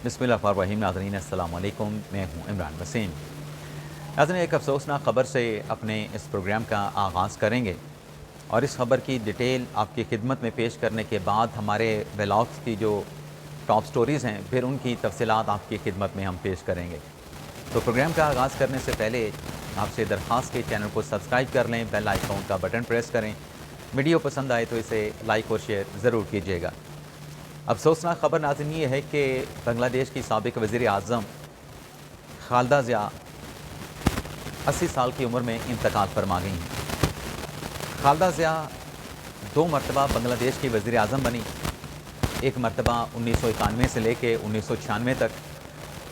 बिस्मिल्लाहिर्रहमानिर्रहीम। नाज़रीन अस्सलाम वालेकुम, मैं हूँ इमरान वसीम। नाज़रीन, एक अफसोसनाक ख़बर से अपने इस प्रोग्राम का आगाज़ करेंगे और इस खबर की डिटेल आपकी खिदमत में पेश करने के बाद हमारे व्लॉग्स की जो टॉप स्टोरीज़ हैं फिर उनकी तफसीलात आपकी खिदमत में हम पेश करेंगे। तो प्रोग्राम का आगाज़ करने से पहले आपसे दरख्वास्त के चैनल को सब्सक्राइब कर लें, बेल आइकॉन का बटन प्रेस करें। वीडियो पसंद आए तो इसे लाइक और शेयर ज़रूर कीजिएगा। अफसोसनाक ख़बर नाज़रीन ये है कि बांग्लादेश की साबिक़ वज़ीर आज़म खालिदा ज़िया 80 साल की उम्र में इंतकाल फरमा गई हैं। खालिदा ज़िया 2 मरतबा बांग्लादेश की वज़ीर आज़म बनी, एक मरतबा 1991 से लेके 1996 तक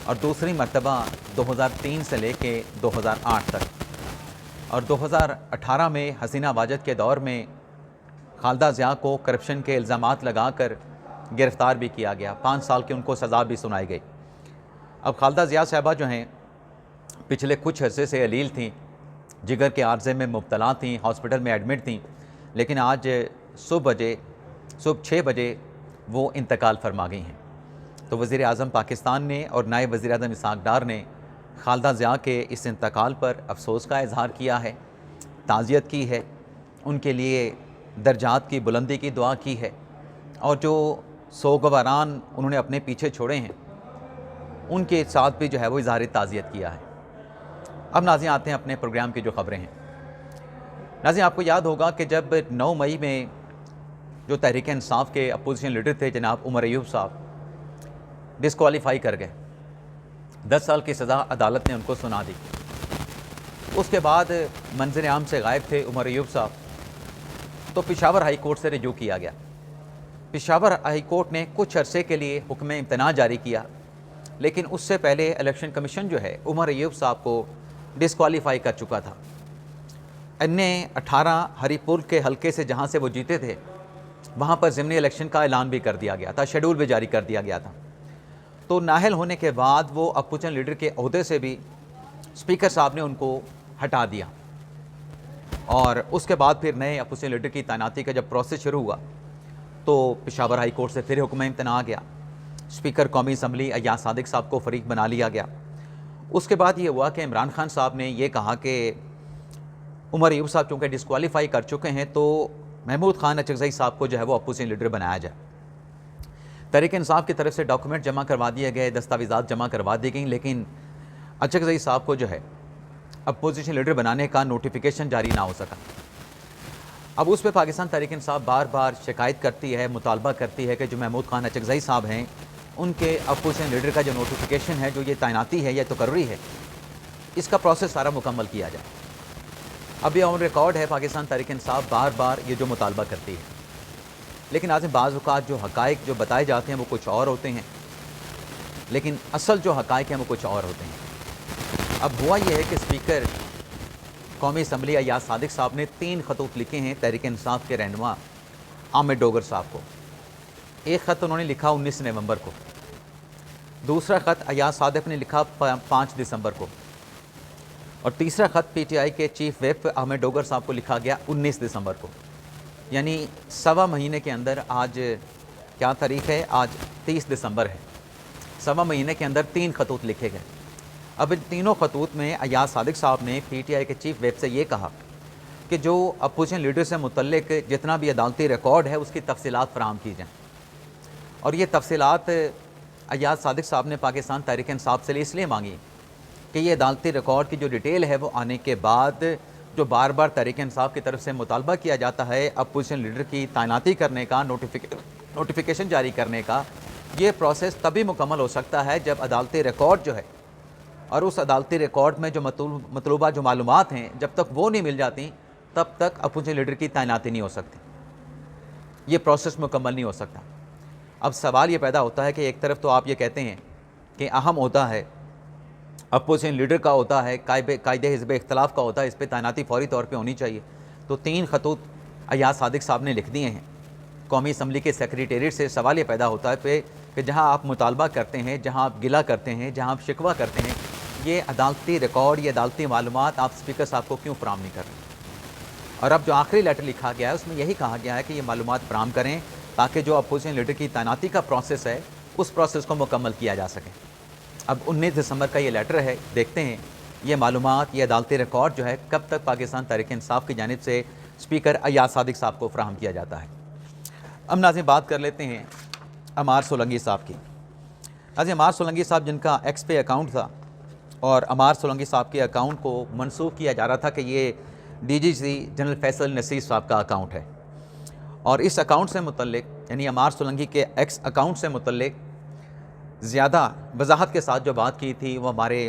और दूसरी मरतबा 2003 से लेके 2008 तक। और 2018 में हसीना वाजद के दौर में खालिदा ज़िया को करप्शन के इल्ज़ामात लगाकर गिरफ़्तार भी किया गया। 5 साल की उनको सज़ा भी सुनाई गई। अब खालिदा ज़िया साहिबा जो हैं पिछले कुछ अरसे से अलील थीं, जिगर के आर्ज़े में मुब्तला थीं, हॉस्पिटल में एडमिट थीं, लेकिन आज सुबह 6 बजे वो इंतकाल फरमा गई हैं। तो वज़ीर आज़म पाकिस्तान ने और नायब वज़ीर आज़म इसहाक़ डार ने खालिदा ज़िया के इस इंतकाल पर अफसोस का इज़हार किया है, ताज़ियत की है, उनके लिए दर्जात की बुलंदी की दुआ की है और जो सोगवारान उन्होंने अपने पीछे छोड़े हैं उनके साथ भी जो है वो इज़हार ताज़ियत किया है। अब नाज़रीन आते हैं अपने प्रोग्राम की जो ख़बरें हैं। नाज़रीन, आपको याद होगा कि जब 9 मई में जो तहरीक इंसाफ के अपोजिशन लीडर थे जनाब उमर अयूब साहब डिस्क्वालीफाई कर गए, 10 साल की सज़ा अदालत ने उनको सुना दी। उसके बाद मंज़र आम से गायब थे उमर अयूब साहब, तो पेशावर हाई कोर्ट से रिजू किया गया। पेशावर हाई कोर्ट ने कुछ अरसे के लिए हुक्म इम्तना जारी किया, लेकिन उससे पहले इलेक्शन कमीशन जो है उमर अयूब साहब को डिस्क्वालीफाई कर चुका था। इन्हें 18 हरीपुर के हलके से जहां से वो जीते थे वहां पर ज़िमनी इलेक्शन का ऐलान भी कर दिया गया था, शेड्यूल भी जारी कर दिया गया था। तो नाअहल होने के बाद वो अपोजिशन लीडर के ओहदे से भी स्पीकर साहब ने उनको हटा दिया और उसके बाद फिर नए अपोजिशन लीडर की तैनाती का जब प्रोसेस शुरू हुआ तो पेशावर हाई कोर्ट से फिर हुक्म इम्तना आ गया। स्पीकर कौमी असम्बली अय्याज सादिक साहब को फरीक बना लिया गया। उसके बाद ये हुआ कि इमरान खान साहब ने ये कहा कि उमर अयूब साहब चूँकि डिस्क्वालीफाई कर चुके हैं तो महमूद खान अचकज़ई साहब को जो है वो अपोजिशन लीडर बनाया जाए। तहरीक इंसाफ की तरफ से डॉक्यूमेंट जमा करवा दिए गए, दस्तावेज़ात जमा करवा दी गई, लेकिन अचकज़ई साहब को जो है अपोजिशन लीडर बनाने का नोटिफिकेशन जारी ना हो सका। अब उस पर पाकिस्तान तहरीक इंसाफ बार बार शिकायत करती है, मुतालबा करती है कि जो महमूद खान अचकज़ई साहब हैं उनके अपोजिशन लीडर का जो नोटिफिकेशन है, जो ये तैनाती है, यह तकर्री है, इसका प्रोसेस सारा मुकम्मल किया जाए। अब ये ऑन रिकॉर्ड है, पाकिस्तान तहरीक इंसाफ बार बार ये जो मुतालबा करती है, लेकिन आज बाज़ औक़ात जो हक़ाइक़ जो बताए जाते हैं वो कुछ और होते हैं, लेकिन असल जो हक़ाइक़ हैं वो कुछ और होते हैं। अब हुआ ये है कि स्पीकर कौमी असम्बली अय्याज सादिक साहब ने 3 खतूत लिखे हैं तहरीक इंसाफ के रहनुमा आमिर डोगर साहब को। एक ख़त उन्होंने लिखा 19 नवंबर को, दूसरा ख़त अय्याज सादिक ने लिखा 5 दिसंबर को और तीसरा ख़त PTI के चीफ व्हिप आमिर डोगर साहब को लिखा गया 19 दिसंबर को। यानी सवा महीने के अंदर, आज क्या तारीख़ है, आज 30 दिसंबर है, सवा महीने के अंदर 3 खतूत लिखे गए। अब इन तीनों खतूत में अय्याज सादिक साहब ने PTI के चीफ व्हिप से ये कहा कि जो अपोजिशन लीडर से मुतल्लिक जितना भी अदालती रिकॉर्ड है उसकी तफसीलात फराहम की जाएँ। और ये तफसीलात अय्याज सादिक साहब ने पाकिस्तान तहरीक इंसाफ से इसलिए मांगी कि ये अदालती रिकॉर्ड की जो डिटेल है वो आने के बाद जो बार बार तहरीक इंसाफ की तरफ से मुतालबा किया जाता है अपोजिशन लीडर की तैनाती करने का, नोटिफिकेशन जारी करने का, ये प्रोसेस तभी मुकम्मल हो सकता है जब अदालती रिकॉर्ड जो है और उस अदालती रिकॉर्ड में जो मतलूबा जो मालूमात हैं जब तक वो नहीं मिल जाती तब तक अपोजिशन लीडर की तैनाती नहीं हो सकती, ये प्रोसेस मुकम्मल नहीं हो सकता। अब सवाल ये पैदा होता है कि एक तरफ तो आप ये कहते हैं कि अहम होता है, अपोजिशन लीडर का होता है, कायदे हिज़्ब इख्तलाफ का होता है, इस पर तैनाती फौरी तौर पर होनी चाहिए। तो 3 खतूत अय्याज सादिक साहब ने लिख दिए हैं कौमी असम्बली के सेक्रेटेरिएट से। सवाल ये पैदा होता है कि जहाँ आप मुतालबा करते हैं, जहाँ आप गिला करते हैं, जहाँ आप शिकवा करते हैं, ये अदालती रिकॉर्ड, ये अदालती मालूमात आप स्पीकर साहब को क्यों फराहम नहीं कर रहे? और अब जो आखिरी लेटर लिखा गया है उसमें यही कहा गया है कि ये मालूमात फराहम करें ताकि जो अपोजिशन लीडर की तैनाती का प्रोसेस है उस प्रोसेस को मुकम्मल किया जा सके। अब 19 दिसंबर का ये लेटर है, देखते हैं ये मालूमात, ये अदालती रिकॉर्ड जो है कब तक पाकिस्तान तहरीक इंसाफ की जानिब से स्पीकर अय्याज सादिक साहब को फराहम किया जाता है। अब नाज़रीन बात कर लेते हैं अमार सोलंकी साहब की। नाज़रीन अमार सोलंकी साहब जिनका एक्स पे अकाउंट था और अमार सोलंकी साहब के अकाउंट को मनसूख किया जा रहा था कि ये DGC जनरल फैसल नसीर साहब का अकाउंट है, और इस अकाउंट से मुतल्लिक यानी अमार सोलंकी के एक्स अकाउंट से मुतल्लिक ज़्यादा वजाहत के साथ जो बात की थी वो हमारे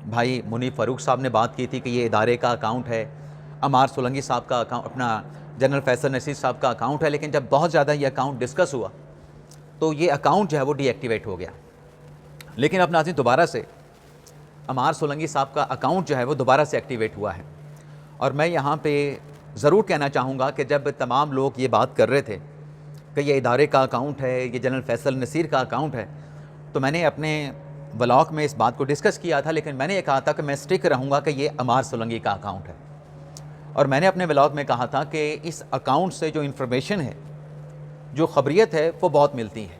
भाई मुनीफ फ़ारूक साहब ने बात की थी कि ये इदारे का अकाउंट है, अमार सोलंकी साहब का अकाउंट, अपना जनरल फैसल नसीर साहब का अकाउंट है। लेकिन जब बहुत ज़्यादा ये अकाउंट डिस्कस हुआ तो ये अकाउंट जो है वो डीएक्टिवेट हो गया। लेकिन अब नाज़रीन दोबारा से अमार सोलंकी साहब का अकाउंट जो है वो दोबारा से एक्टिवेट हुआ है। और मैं यहाँ पे ज़रूर कहना चाहूँगा कि जब तमाम लोग ये बात कर रहे थे कि ये इदारे का अकाउंट है, ये जनरल फैसल नसीर का अकाउंट है, तो मैंने अपने ब्लॉग में इस बात को डिस्कस किया था, लेकिन मैंने ये कहा था कि मैं स्टिक रहूँगा कि ये अमार सोलंकी का अकाउंट है। और मैंने अपने ब्लॉग में कहा था कि इस अकाउंट से जो इन्फॉर्मेशन है, जो खबरियत है, वो बहुत मिलती है।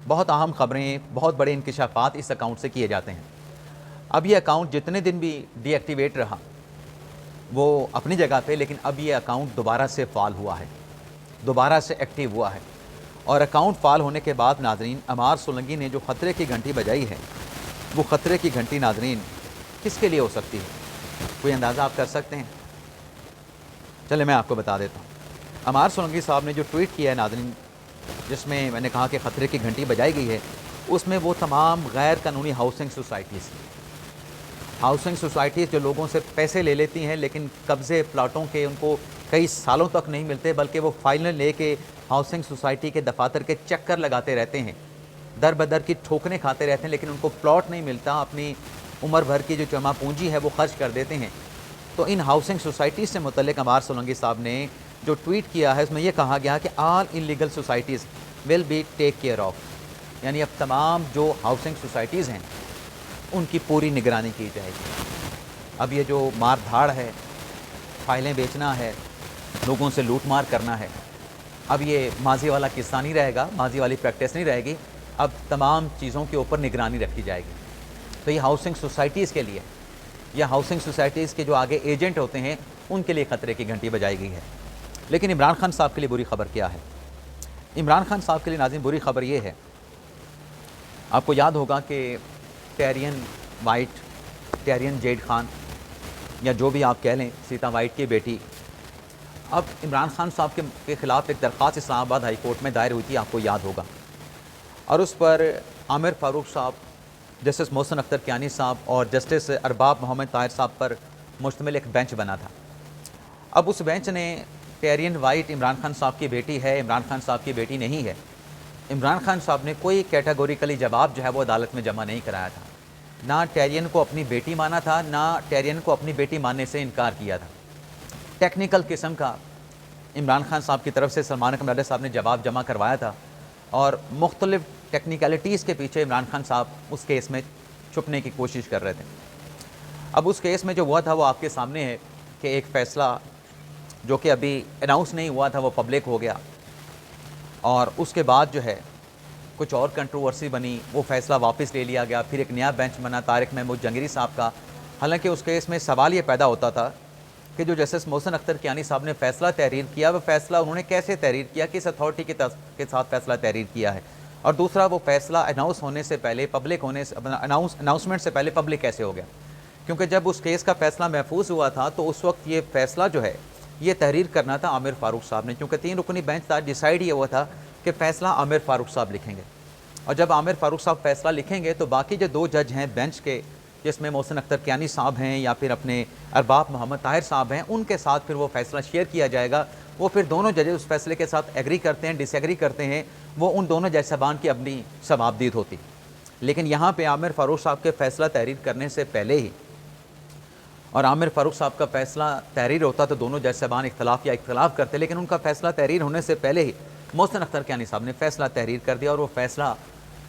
बहुत अहम खबरें, बहुत बड़े इंकशाफात इस अकाउंट से किए जाते हैं। अब ये अकाउंट जितने दिन भी डीएक्टिवेट रहा वो अपनी जगह पे, लेकिन अब ये अकाउंट दोबारा से फाल हुआ है, दोबारा से एक्टिव हुआ है। और अकाउंट फाल होने के बाद नाजरीन अमार सोलंकी ने जो ख़तरे की घंटी बजाई है, वो ख़तरे की घंटी नाजरीन किसके लिए हो सकती है? कोई अंदाज़ा आप कर सकते हैं? चले मैं आपको बता देता हूँ। अमार सोलंकी साहब ने जो ट्वीट किया है नाजरीन, जिसमें मैंने कहा कि ख़तरे की घंटी बजाई गई है, उसमें वो तमाम गैर कानूनी हाउसिंग सोसाइटीज़ जो लोगों से पैसे ले लेती हैं, लेकिन कब्ज़े प्लाटों के उनको कई सालों तक नहीं मिलते, बल्कि वो फाइनल लेके हाउसिंग सोसाइटी के दफातर के चक्कर लगाते रहते हैं, दर बदर की ठोकरें खाते रहते हैं, लेकिन उनको प्लॉट नहीं मिलता, अपनी उम्र भर की जो जमा पूंजी है वो खर्च कर देते हैं। तो इन हाउसिंग सोसाइटीज़ से मुतल्लिक अमार सोलंकी साहब ने जो ट्वीट किया है, उसमें यह कहा गया कि all illegal societies will be take care of, यानी अब तमाम जो हाउसिंग सोसाइटीज़ हैं उनकी पूरी निगरानी की जाएगी। अब ये जो मार धाड़ है, फाइलें बेचना है, लोगों से लूट मार करना है, अब ये माजी वाला किस्सा नहीं रहेगा, माजी वाली प्रैक्टिस नहीं रहेगी। अब तमाम चीज़ों के ऊपर निगरानी रखी जाएगी। तो ये हाउसिंग सोसाइटीज़ के लिए, या हाउसिंग सोसाइटीज़ के जो आगे एजेंट होते हैं, उनके लिए ख़तरे की घंटी बजाई गई है। लेकिन इमरान खान साहब के लिए बुरी खबर क्या है? इमरान खान साहब के लिए नाज़रीन बुरी खबर ये है, आपको याद होगा कि टेरियन वाइट, टेरियन जेड खान, या जो भी आप कह लें, सीता वाइट की बेटी, अब इमरान खान साहब के ख़िलाफ़ एक दरख्वास्त इस्लामाबाद हाई कोर्ट में दायर हुई थी, आपको याद होगा। और उस पर आमिर फ़ारूक साहब, जस्टिस मोहसिन अख्तर कियानी साहब और जस्टिस अरबाब मोहम्मद ताहिर साहब पर मुश्तमिल एक बेंच बना था। अब उस बेंच ने टेरियन वाइट इमरान खान साहब की बेटी है, इमरान खान साहब की बेटी नहीं है, इमरान खान साहब ने कोई कैटेगोरिकली जवाब जो है वो अदालत में जमा नहीं कराया था। ना टेरियन को अपनी बेटी माना था, ना टेरियन को अपनी बेटी मानने से इनकार किया था। टेक्निकल किस्म का इमरान खान साहब की तरफ से सलमान कमराडे साहब ने जवाब जमा करवाया था, और मुख्तलिफ टेक्निकलिटीज़ के पीछे इमरान खान साहब उस केस में छुपने की कोशिश कर रहे थे। अब उस केस में जो हुआ था वो आपके सामने है कि एक फ़ैसला जो कि अभी अनाउंस नहीं हुआ था वो पब्लिक हो गया, और उसके बाद जो है कुछ और कंट्रोवर्सी बनी, वो फ़ैसला वापस ले लिया गया। फिर एक नया बेंच बना तारिक महमूद जंगीरी साहब का। हालांकि उस केस में सवाल ये पैदा होता था कि जो जस्टिस मोहसिन अख्तर कियानी साहब ने फ़ैसला तहरीर किया, वो फ़ैसला उन्होंने कैसे तहरीर किया, किस अथॉरिटी के साथ फ़ैसला तहरीर किया है, और दूसरा वो फ़ैसला अनाउंस होने से पहले, पब्लिक होने से, अनाउंसमेंट से पहले पब्लिक कैसे हो गया। क्योंकि जब उस केस का फ़ैसला महफूज हुआ था तो उस वक्त ये फ़ैसला जो है ये तहरीर करना था आमिर फ़ारूक साहब ने, क्योंकि 3 रुकनी बेंच था, डिसाइड ये हुआ था कि फ़ैसला आमिर फ़ारूक साहब लिखेंगे। और जब आमिर फ़ारूक साहब फ़ैसला लिखेंगे तो बाकी जो 2 जज हैं बेंच के, जिसमें मोहसिन अख्तर कियानी साहब हैं या फिर अपने अरबाब मोहम्मद ताहिर साहब हैं, उनके साथ फिर वो फ़ैसला शेयर किया जाएगा। वो फिर दोनों जजेस उस फैसले के साथ एग्री करते हैं, डिसएग्री करते हैं, वो उन दोनों जज साहबान की अपनी सवाबदीद होती। लेकिन यहाँ पे आमिर फ़ारूक साहब के फ़ैसला तहरीर करने से पहले ही, और आमिर फ़ारूक साहब का फ़ैसला तहरीर होता तो दोनों जज साहबान इख्तलाफ करते, लेकिन उनका फ़ैसला तहरीर होने से पहले ही मोहसिन अख्तर कियानी साहब ने फ़ैसला तहरीर कर दिया, और वो फ़ैसला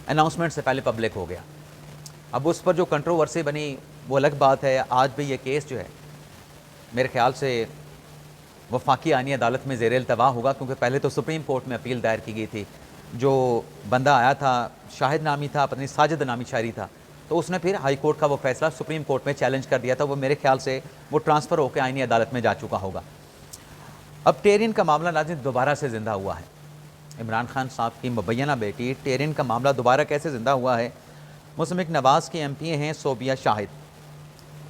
अनाउंसमेंट से पहले पब्लिक हो गया। अब उस पर जो कंट्रोवर्सी बनी वो अलग बात है। आज भी ये केस जो है मेरे ख्याल से वफाकी आईनी अदालत में ज़ेर इल्तवा होगा, क्योंकि पहले तो सुप्रीम कोर्ट में अपील दायर की गई थी, जो बंदा आया था, शाहिद नामी था, पत्नी साजिद नामी शायरी था, तो उसने फिर हाई कोर्ट का वो फैसला सुप्रीम कोर्ट में चैलेंज कर दिया था। वो मेरे ख्याल से वो ट्रांसफ़र होकर आईनी अदालत में जा चुका होगा। अब टेरियन का मामला नाज़रीन दोबारा से ज़िंदा हुआ है। इमरान खान साहब की मुबैना बेटी टेरियन का मामला दोबारा कैसे ज़िंदा हुआ है? मुस्लिम नवाज़ की MP हैं सोबिया शाहिद,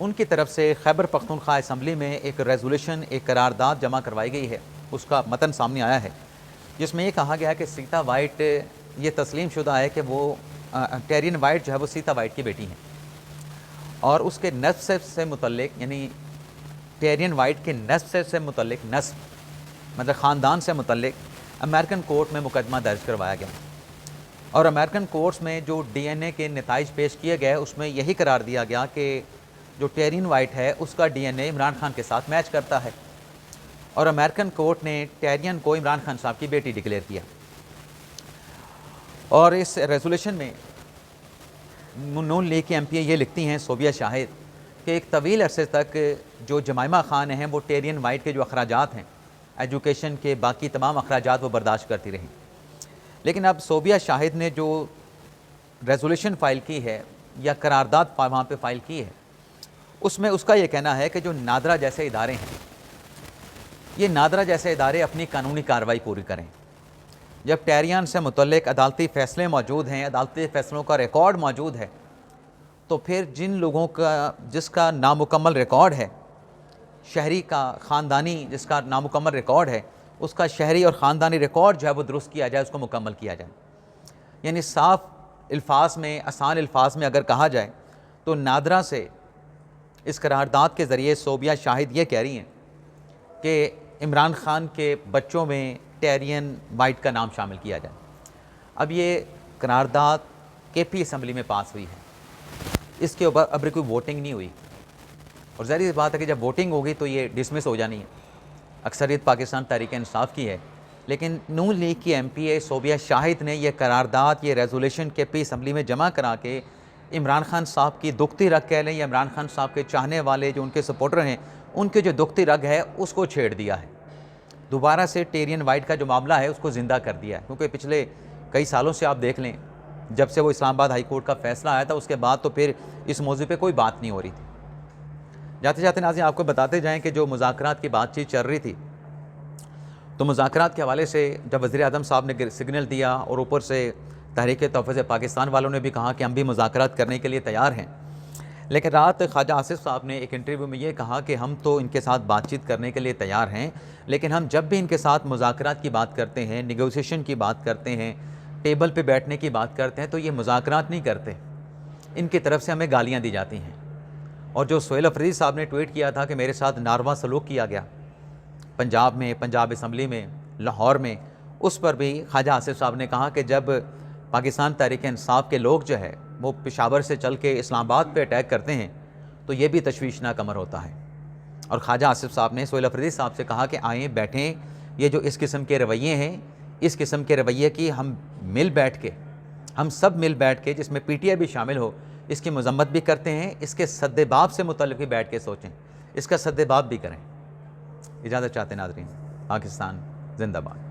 उनकी तरफ से खैबर पख्तूनख्वा असम्बली में एक रेजोल्यूशन, एक करारदाद जमा करवाई गई है। उसका मतन सामने आया है जिसमें ये कहा गया है कि सीता वाइट ये तस्लीम शुदा है कि वो टेरियन वाइट जो है वो सीता वाइट की बेटी हैं, और उसके नस्ब से मुतल्लिक, यानी टेरियन वाइट के नस्ब से मुतल्लिक, नस्ब मतलब ख़ानदान से मुतल्लिक अमेरिकन कोर्ट में मुकदमा दर्ज करवाया गया। और अमेरिकन कोर्ट्स में जो DNA के नताइज पेश किए गए उसमें यही करार दिया गया कि जो टेरियन वाइट है उसका DNA इमरान खान के साथ मैच करता है, और अमेरिकन कोर्ट ने टेरियन को इमरान खान साहब की बेटी डिक्लेयर किया। और इस रेजोल्यूशन में नून लीग की MP ये लिखती हैं सोबिया शाहिद कि एक तवील अरसे तक जो जमाइमा खान हैं वो टेरियन वाइट के जो अखराजात हैं, एजुकेशन के बाकी तमाम अखराजात वो बर्दाश्त करती रहीं। लेकिन अब सोबिया शाहिद ने जो रेजोल्यूशन फ़ाइल की है या करारदाद वहाँ पे फ़ाइल की है, उसमें उसका ये कहना है कि जो नादरा जैसे इदारे हैं, ये नादरा जैसे इदारे अपनी कानूनी कार्रवाई पूरी करें। जब टेरियन से मुतल्लिक अदालती फ़ैसले मौजूद हैं, अदालती फ़ैसलों का रिकॉर्ड मौजूद है, तो फिर जिन लोगों का जिसका नामुकम्मल रिकॉर्ड है, शहरी का ख़ानदानी जिसका नामुकम्मल रिकॉर्ड है, उसका शहरी और ख़ानदानी रिकॉर्ड जो है वो दुरुस्त किया जाए, उसको मुकम्मल किया जाए। यानी साफ़ अल्फाज में, आसान अल्फाज में अगर कहा जाए तो नादरा से इस करारदाद के ज़रिए सोबिया शाहिद ये कह रही हैं कि इमरान खान के बच्चों में टेरियन वाइट का नाम शामिल किया जाए। अब ये करारदाद KP असम्बली में पास हुई है, इसके ऊपर अब कोई वोटिंग नहीं हुई, और ज़ाहिर सी बात है कि जब वोटिंग होगी तो ये डिसमिस हो जानी है। अक्सरियत पाकिस्तान तहरीक इंसाफ की है, लेकिन नून लीग की MP सोबिया शाहिद ने यह करारदाद, ये रेजोल्यूशन KP असम्बली में जमा करा के इमरान खान साहब की दुखती रग कह लें, या इमरान खान साहब के चाहने वाले जो उनके सपोर्टर हैं उनके जो दुखती रग है उसको छेड़ दिया है। दोबारा से टेरियन वाइट का जो मामला है उसको ज़िंदा कर दिया है, क्योंकि पिछले कई सालों से आप देख लें, जब से वो इस्लामाबाद हाई कोर्ट का फ़ैसला आया था उसके बाद तो फिर इस मौजू पे कोई बात नहीं हो रही थी। जाते जाते नाज़रीन आपको बताते जाएं कि जो मुज़ाकरात की बातचीत चल रही थी, तो मुज़ाकरात के हवाले से जब वज़ीर आज़म साहब ने सिग्नल दिया और ऊपर से तहरीक तोफ़ीक़ पाकिस्तान वालों ने भी कहा कि हम भी मुज़ाकरात करने के लिए तैयार हैं, लेकिन रात ख्वाजा आसिफ साहब ने एक इंटरव्यू में ये कहा कि हम तो इनके साथ बातचीत करने के लिए तैयार हैं, लेकिन हम जब भी इनके साथ मुज़ाकरात की बात करते हैं, नेगोशिएशन की बात करते हैं, टेबल पे बैठने की बात करते हैं, तो ये मुज़ाकरात नहीं करते, इनकी तरफ से हमें गालियाँ दी जाती हैं। और जो सोहेल अफरीदी साहब ने ट्वीट किया था कि मेरे साथ नारवा सलूक किया गया पंजाब में, पंजाब असम्बली में, लाहौर में, उस पर भी ख्वाजा आसिफ साहब ने कहा कि जब पाकिस्तान तहरीक इंसाफ के लोग जो है वो पेशावर से चल के इस्लामाबाद पे अटैक करते हैं तो ये भी तशवीशनाक अमर होता है। और ख्वाजा आसिफ साहब ने सोहेल अफरीदी साहब से कहा कि आएँ बैठें, ये जो इस किस्म के रवैये हैं, इस किस्म के रवैये की हम मिल बैठ के, हम सब मिल बैठ के, जिसमें PTI भी शामिल हो, इसकी मजम्मत भी करते हैं, इसके सद्देबाब से मुतल्लिक़ भी बैठ के सोचें, इसका सद्देबाब भी करें। इजाज़त चाहते नाज़रीन। पाकिस्तान जिंदाबाद।